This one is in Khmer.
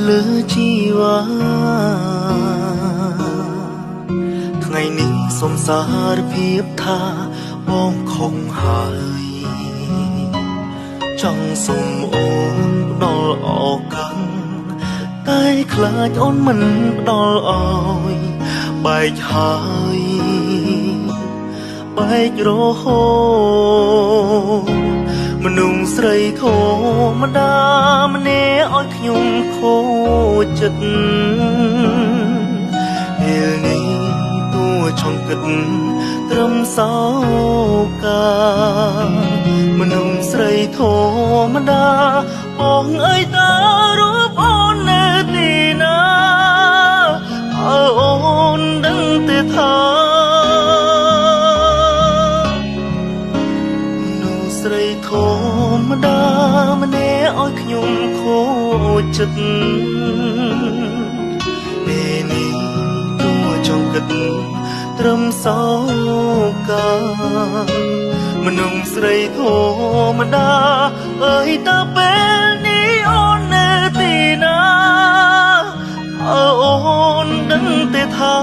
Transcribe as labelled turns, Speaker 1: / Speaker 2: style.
Speaker 1: លើជីវ៉ាថ្ងៃនេះសូមសារភាពថាបងខំហើយចង់សូមអូនផ្ដល់ឱកាសតែខ្លាចអូនមិនផ្ដល់អើយបែកហើយបែករហូតមនុស្សស្រីធម្មតាម្នាក់ឲ្យខ្ញុំខូចចិត្តពេលនេះតួចង់គិតត្រឹមសោកាមនុស្សស្រីធម្មតាបងអើយតើរូបអូននៅទីណាឲ្យអូនដឹងទេថាស្រីធម្មតាម្នាក់ឲ្យខ្ញុំខូចចិត្តពេលនេះតួចង់គិតត្រឹមសោកាមនុស្សស្រីធម្មតាអើយតើពេលនេះអូននៅទីណាអូនដឹងទេថា